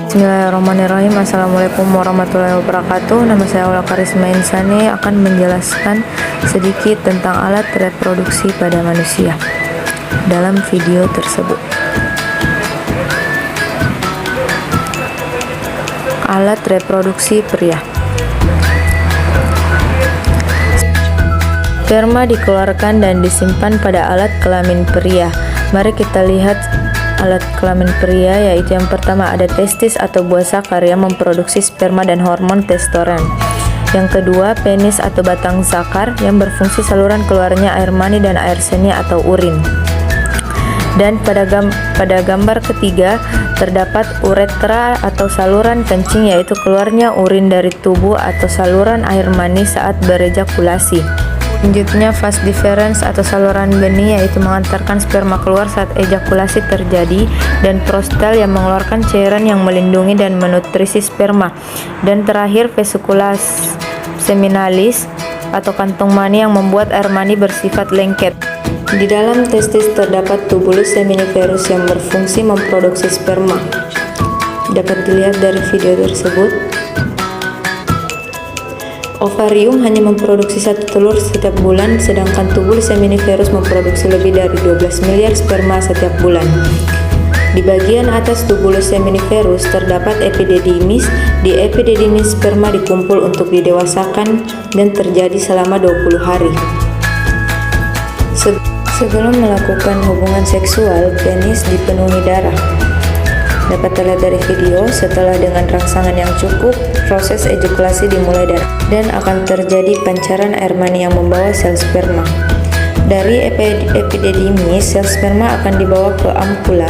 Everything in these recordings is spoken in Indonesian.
Bismillahirrahmanirrahim. Assalamualaikum warahmatullahi wabarakatuh. Nama saya Aula Karisma Insani akan menjelaskan sedikit tentang alat reproduksi pada manusia dalam video tersebut. Alat reproduksi pria. Sperma dikeluarkan dan disimpan pada alat kelamin pria. Mari kita lihat alat kelamin pria, yaitu yang pertama ada testis atau buah zakar yang memproduksi sperma dan hormon testosteron. Yang kedua, penis atau batang zakar yang berfungsi saluran keluarnya air mani dan air seni atau urin. Dan pada gambar ketiga terdapat uretra atau saluran kencing, yaitu keluarnya urin dari tubuh atau saluran air mani saat berejakulasi. Selanjutnya, vas deferens atau saluran benih, yaitu mengantarkan sperma keluar saat ejakulasi terjadi, dan prostal yang mengeluarkan cairan yang melindungi dan menutrisi sperma. Dan terakhir, vesicula seminalis atau kantung mani yang membuat air mani bersifat lengket. Di dalam testis terdapat tubulus seminiferus yang berfungsi memproduksi sperma. Dapat dilihat dari video tersebut. Ovarium hanya memproduksi 1 telur setiap bulan, sedangkan tubulus seminiferus memproduksi lebih dari 12 miliar sperma setiap bulan. Di bagian atas tubulus seminiferus terdapat epididymis. Di epididymis sperma dikumpul untuk didewasakan dan terjadi selama 20 hari. Sebelum melakukan hubungan seksual, penis dipenuhi darah. Dapat terlihat dari video, setelah dengan rangsangan yang cukup, proses ejakulasi dimulai dan akan terjadi pancaran air mani yang membawa sel sperma. Dari epididymis, sel sperma akan dibawa ke ampula.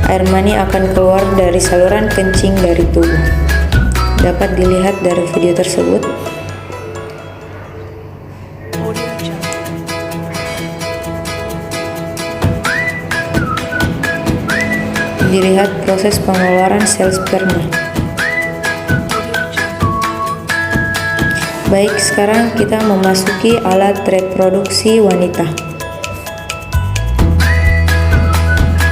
Air mani akan keluar dari saluran kencing dari tubuh. Dapat dilihat dari video tersebut. Dilihat proses pengeluaran sel sperma. Baik, sekarang kita memasuki alat reproduksi wanita.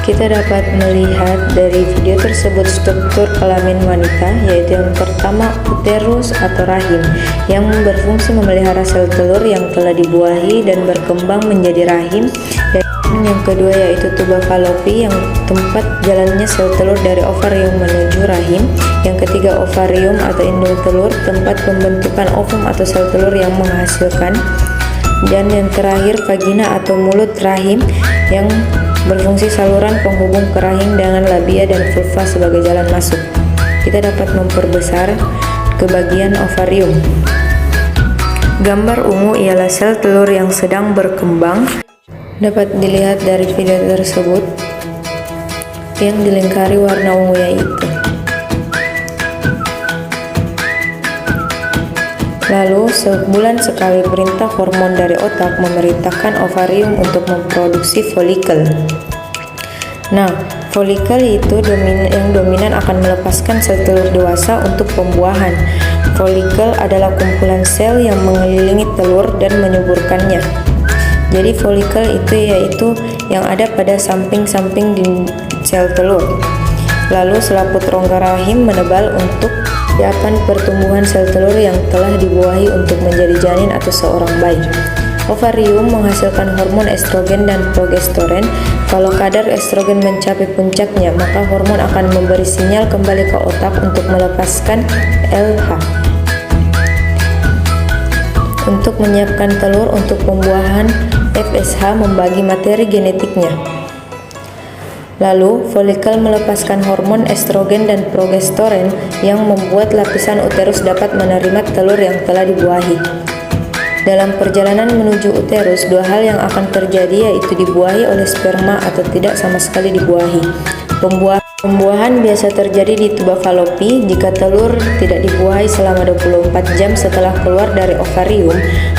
Kita dapat melihat dari video tersebut struktur kelamin wanita, yaitu yang pertama uterus atau rahim yang berfungsi memelihara sel telur yang telah dibuahi dan berkembang menjadi rahim, dan yang kedua yaitu tuba falopi yang tempat jalannya sel telur dari ovarium menuju rahim. Yang ketiga ovarium atau indung telur, tempat pembentukan ovum atau sel telur yang menghasilkan. Dan yang terakhir vagina atau mulut rahim yang berfungsi saluran penghubung ke rahim dengan labia dan vulva sebagai jalan masuk. Kita dapat memperbesar ke bagian ovarium. Gambar ungu ialah sel telur yang sedang berkembang. Dapat dilihat dari video tersebut yang dilingkari warna ungu yaitu. Lalu sebulan sekali perintah hormon dari otak memerintahkan ovarium untuk memproduksi folikel. Nah, folikel itu yang dominan akan melepaskan sel telur dewasa untuk pembuahan. Folikel adalah kumpulan sel yang mengelilingi telur dan menyuburkannya. Jadi folikel itu yaitu yang ada pada samping-samping di sel telur. Lalu selaput rongga rahim menebal untuk persiapan pertumbuhan sel telur yang telah dibuahi untuk menjadi janin atau seorang bayi. Ovarium menghasilkan hormon estrogen dan progesteron. Kalau kadar estrogen mencapai puncaknya, maka hormon akan memberi sinyal kembali ke otak untuk melepaskan LH untuk menyiapkan telur untuk pembuahan. FSH membagi materi genetiknya. Lalu, folikel melepaskan hormon estrogen dan progesteron yang membuat lapisan uterus dapat menerima telur yang telah dibuahi. Dalam perjalanan menuju uterus, dua hal yang akan terjadi, yaitu dibuahi oleh sperma atau tidak sama sekali dibuahi. Pembuahan biasa terjadi di tuba falopi. Jika telur tidak dibuahi selama 24 jam setelah keluar dari ovarium,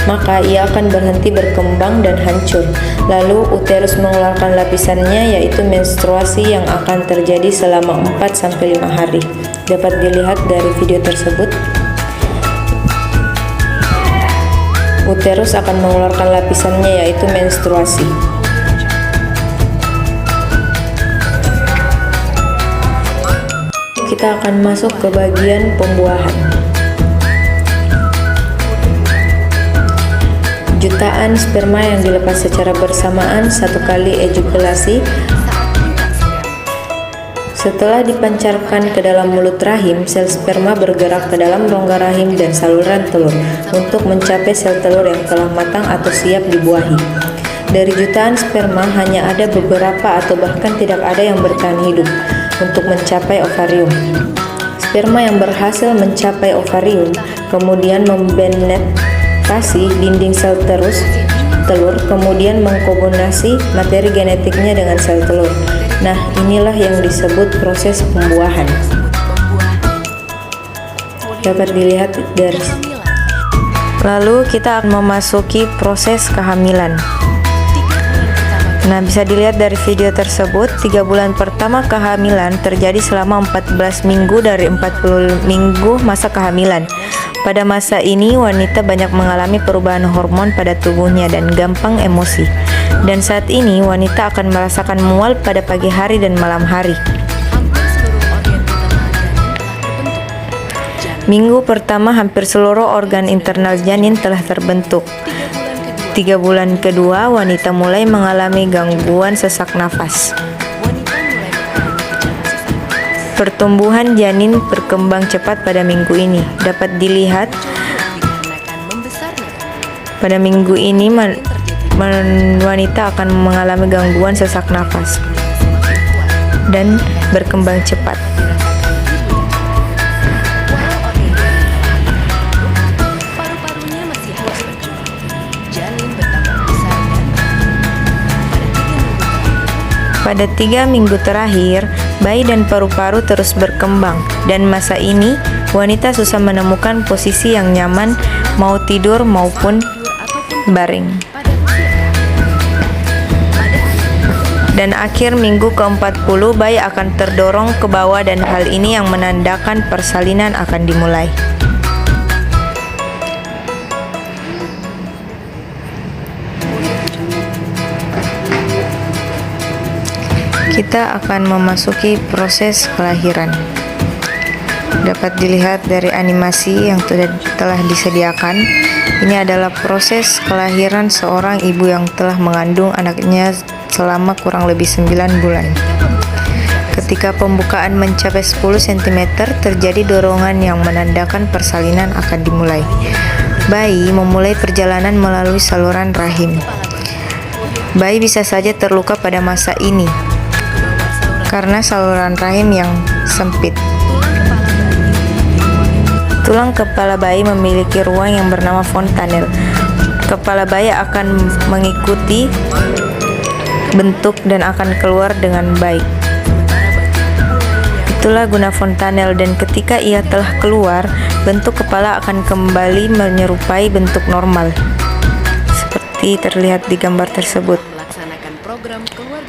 maka ia akan berhenti berkembang dan hancur. Lalu uterus mengeluarkan lapisannya, yaitu menstruasi yang akan terjadi selama 4-5 hari. Dapat dilihat dari video tersebut. Uterus akan mengeluarkan lapisannya, yaitu menstruasi. kita akan masuk ke bagian pembuahan. Jutaan sperma yang dilepas secara bersamaan satu kali ejakulasi. Setelah dipancarkan ke dalam mulut rahim, sel sperma bergerak ke dalam rongga rahim dan saluran telur untuk mencapai sel telur yang telah matang atau siap dibuahi. Dari jutaan sperma, hanya ada beberapa atau bahkan tidak ada yang bertahan hidup untuk mencapai ovarium. Sperma yang berhasil mencapai ovarium kemudian mempenetrasi dinding sel telur, kemudian mengkombinasi materi genetiknya dengan sel telur. Nah, inilah yang disebut proses pembuahan. Dapat dilihat dari. Lalu kita akan memasuki proses kehamilan. Nah, bisa dilihat dari video tersebut, 3 bulan pertama kehamilan terjadi selama 14 minggu dari 40 minggu masa kehamilan. Pada masa ini, wanita banyak mengalami perubahan hormon pada tubuhnya dan gampang emosi. Dan saat ini, wanita akan merasakan mual pada pagi hari dan malam hari. Minggu pertama, hampir seluruh organ internal janin telah terbentuk. 3 bulan kedua, wanita mulai mengalami gangguan sesak nafas. Pertumbuhan janin berkembang cepat pada minggu ini. Dapat dilihat pada minggu ini wanita akan mengalami gangguan sesak nafas dan berkembang cepat. Pada 3 minggu terakhir, bayi dan paru-paru terus berkembang, dan masa ini wanita susah menemukan posisi yang nyaman mau tidur maupun baring. Dan akhir minggu ke-40, bayi akan terdorong ke bawah dan hal ini yang menandakan persalinan akan dimulai. Kita akan memasuki proses kelahiran. Dapat dilihat dari animasi yang telah disediakan. Ini adalah proses kelahiran seorang ibu yang telah mengandung anaknya selama kurang lebih 9 bulan. Ketika pembukaan mencapai 10 cm, terjadi dorongan yang menandakan persalinan akan dimulai. Bayi memulai perjalanan melalui saluran rahim. Bayi bisa saja terluka pada masa ini karena saluran rahim yang sempit. Tulang kepala bayi memiliki ruang yang bernama fontanel. Kepala bayi akan mengikuti bentuk dan akan keluar dengan baik. Itulah guna fontanel, dan ketika ia telah keluar, bentuk kepala akan kembali menyerupai bentuk normal, seperti terlihat di gambar tersebut.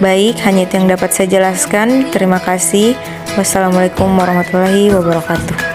Baik, hanya itu yang dapat saya jelaskan. Terima kasih. Wassalamualaikum warahmatullahi wabarakatuh.